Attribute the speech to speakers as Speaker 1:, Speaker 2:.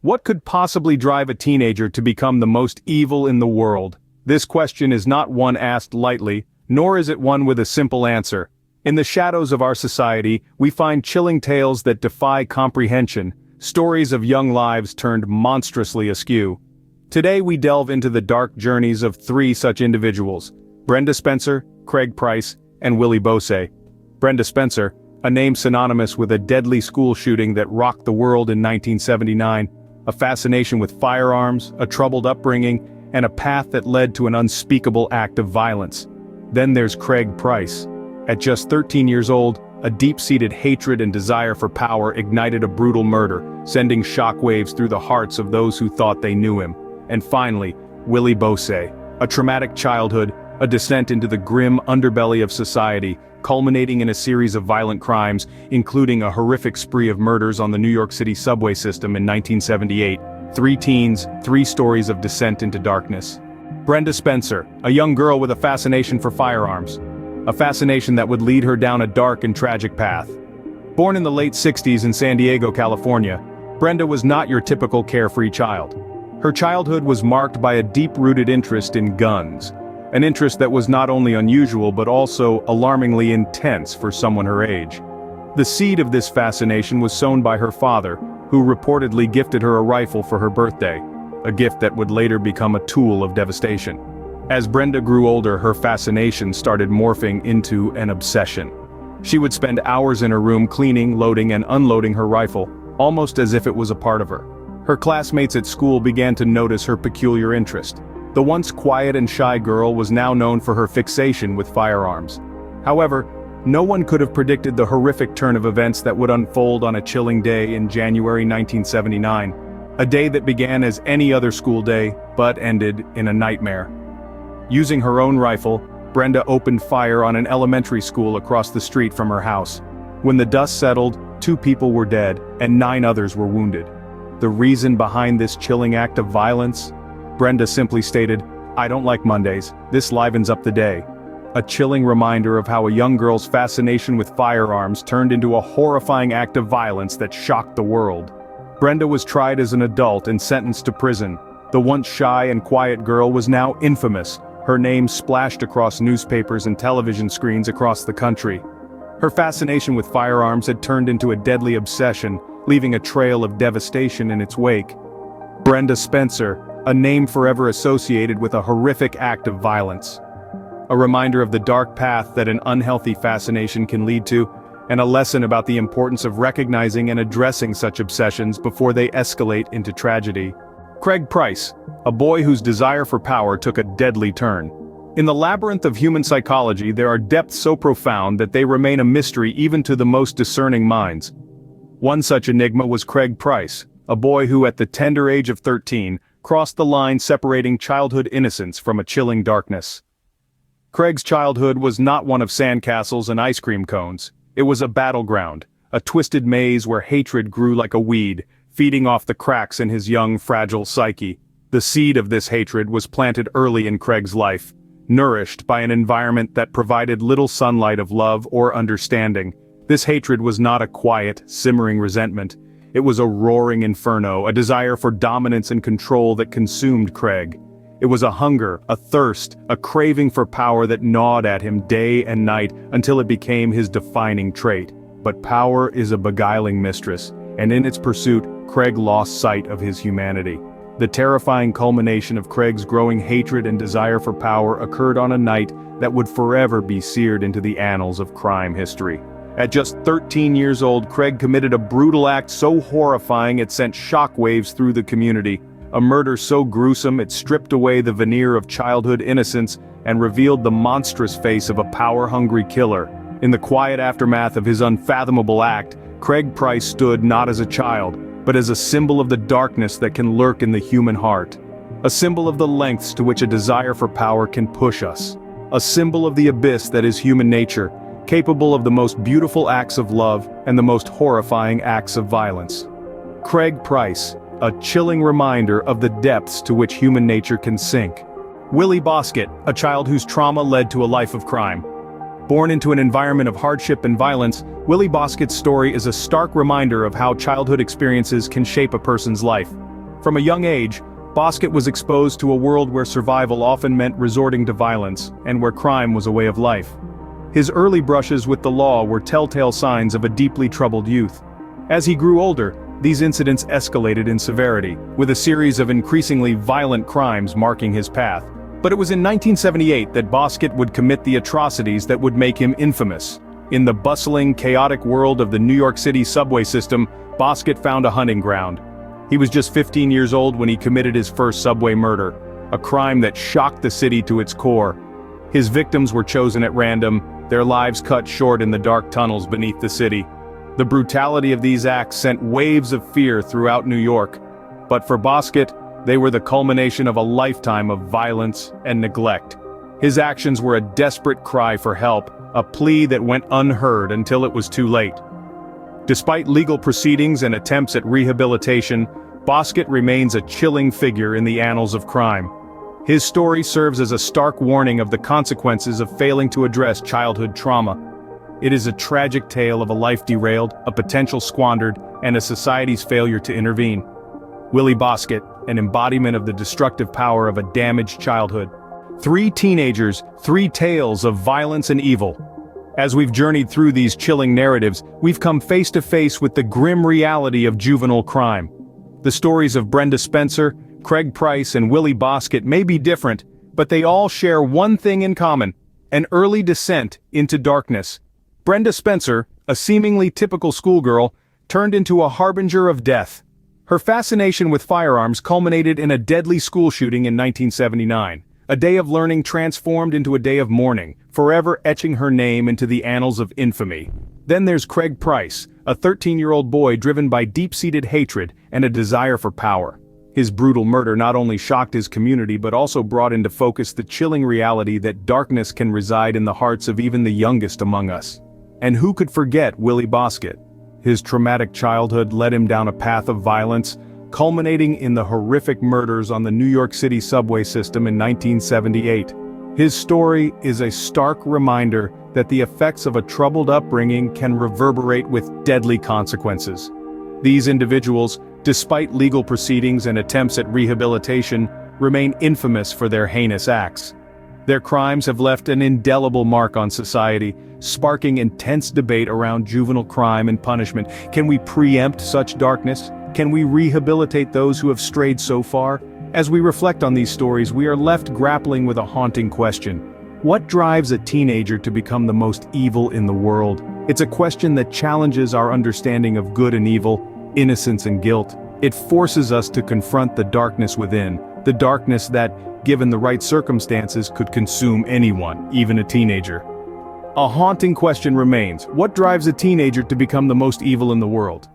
Speaker 1: What could possibly drive a teenager to become the most evil in the world? This question is not one asked lightly, nor is it one with a simple answer. In the shadows of our society, we find chilling tales that defy comprehension, stories of young lives turned monstrously askew. Today we delve into the dark journeys of three such individuals: Brenda Spencer, Craig Price, and Willie Bose. Brenda Spencer, a name synonymous with a deadly school shooting that rocked the world in 1979, a fascination with firearms, a troubled upbringing, and a path that led to an unspeakable act of violence. Then there's Craig Price. At just 13 years old, a deep-seated hatred and desire for power ignited a brutal murder, sending shockwaves through the hearts of those who thought they knew him. And finally, Willie Bose, a traumatic childhood, a descent into the grim underbelly of society, culminating in a series of violent crimes, including a horrific spree of murders on the New York City subway system in 1978. Three teens, three stories of descent into darkness. Brenda Spencer, a young girl with a fascination for firearms. A fascination that would lead her down a dark and tragic path. Born in the late 60s in San Diego, California, Brenda was not your typical carefree child. Her childhood was marked by a deep-rooted interest in guns. An interest that was not only unusual but also alarmingly intense for someone her age. The seed of this fascination was sown by her father, who reportedly gifted her a rifle for her birthday, a gift that would later become a tool of devastation. As Brenda grew older, her fascination started morphing into an obsession. She would spend hours in her room cleaning, loading, and unloading her rifle, almost as if it was a part of her. Her classmates at school began to notice her peculiar interest. The once quiet and shy girl was now known for her fixation with firearms. However, no one could have predicted the horrific turn of events that would unfold on a chilling day in January 1979. A day that began as any other school day, but ended in a nightmare. Using her own rifle, Brenda opened fire on an elementary school across the street from her house. When the dust settled, 2 people were dead, and 9 others were wounded. The reason behind this chilling act of violence? Brenda simply stated, "I don't like Mondays, this livens up the day." A chilling reminder of how a young girl's fascination with firearms turned into a horrifying act of violence that shocked the world. Brenda was tried as an adult and sentenced to prison. The once shy and quiet girl was now infamous, her name splashed across newspapers and television screens across the country. Her fascination with firearms had turned into a deadly obsession, leaving a trail of devastation in its wake. Brenda Spencer, a name forever associated with a horrific act of violence. A reminder of the dark path that an unhealthy fascination can lead to, and a lesson about the importance of recognizing and addressing such obsessions before they escalate into tragedy. Craig Price, a boy whose desire for power took a deadly turn. In the labyrinth of human psychology, there are depths so profound that they remain a mystery even to the most discerning minds. One such enigma was Craig Price, a boy who at the tender age of 13, crossed the line separating childhood innocence from a chilling darkness. Craig's childhood was not one of sandcastles and ice cream cones. It was a battleground, a twisted maze where hatred grew like a weed, feeding off the cracks in his young, fragile psyche. The seed of this hatred was planted early in Craig's life, nourished by an environment that provided little sunlight of love or understanding. This hatred was not a quiet, simmering resentment. It was a roaring inferno, a desire for dominance and control that consumed Craig. It was a hunger, a thirst, a craving for power that gnawed at him day and night until it became his defining trait. But power is a beguiling mistress, and in its pursuit, Craig lost sight of his humanity. The terrifying culmination of Craig's growing hatred and desire for power occurred on a night that would forever be seared into the annals of crime history. At just 13 years old, Craig committed a brutal act so horrifying it sent shockwaves through the community. A murder so gruesome it stripped away the veneer of childhood innocence and revealed the monstrous face of a power-hungry killer. In the quiet aftermath of his unfathomable act, Craig Price stood not as a child, but as a symbol of the darkness that can lurk in the human heart. A symbol of the lengths to which a desire for power can push us. A symbol of the abyss that is human nature, capable of the most beautiful acts of love and the most horrifying acts of violence. Craig Price, a chilling reminder of the depths to which human nature can sink. Willie Bose, a child whose trauma led to a life of crime. Born into an environment of hardship and violence, Willie Bose's story is a stark reminder of how childhood experiences can shape a person's life. From a young age, Bosket was exposed to a world where survival often meant resorting to violence, and where crime was a way of life. His early brushes with the law were telltale signs of a deeply troubled youth. As he grew older, these incidents escalated in severity, with a series of increasingly violent crimes marking his path. But it was in 1978 that Bosket would commit the atrocities that would make him infamous. In the bustling, chaotic world of the New York City subway system, Bosket found a hunting ground. He was just 15 years old when he committed his first subway murder, a crime that shocked the city to its core. His victims were chosen at random, their lives cut short in the dark tunnels beneath the city. The brutality of these acts sent waves of fear throughout New York. But for Bosket, they were the culmination of a lifetime of violence and neglect. His actions were a desperate cry for help, a plea that went unheard until it was too late. Despite legal proceedings and attempts at rehabilitation, Bosket remains a chilling figure in the annals of crime. His story serves as a stark warning of the consequences of failing to address childhood trauma. It is a tragic tale of a life derailed, a potential squandered, and a society's failure to intervene. Willie Bosket, an embodiment of the destructive power of a damaged childhood. 3 teenagers, 3 tales of violence and evil. As we've journeyed through these chilling narratives, we've come face to face with the grim reality of juvenile crime. The stories of Brenda Spencer, Craig Price, and Willie Bosket may be different, but they all share one thing in common: an early descent into darkness. Brenda Spencer, a seemingly typical schoolgirl, turned into a harbinger of death. Her fascination with firearms culminated in a deadly school shooting in 1979. A day of learning transformed into a day of mourning, forever etching her name into the annals of infamy. Then there's Craig Price, a 13-year-old boy driven by deep-seated hatred and a desire for power. His brutal murder not only shocked his community but also brought into focus the chilling reality that darkness can reside in the hearts of even the youngest among us. And who could forget Willie Bosket? His traumatic childhood led him down a path of violence, culminating in the horrific murders on the New York City subway system in 1978. His story is a stark reminder that the effects of a troubled upbringing can reverberate with deadly consequences. These individuals, despite legal proceedings and attempts at rehabilitation, remain infamous for their heinous acts. Their crimes have left an indelible mark on society, sparking intense debate around juvenile crime and punishment. Can we preempt such darkness? Can we rehabilitate those who have strayed so far? As we reflect on these stories, we are left grappling with a haunting question. What drives a teenager to become the most evil in the world? It's a question that challenges our understanding of good and evil, innocence and guilt. It forces us to confront the darkness within, the darkness that, given the right circumstances, could consume anyone, even a teenager. A haunting question remains: what drives a teenager to become the most evil in the world?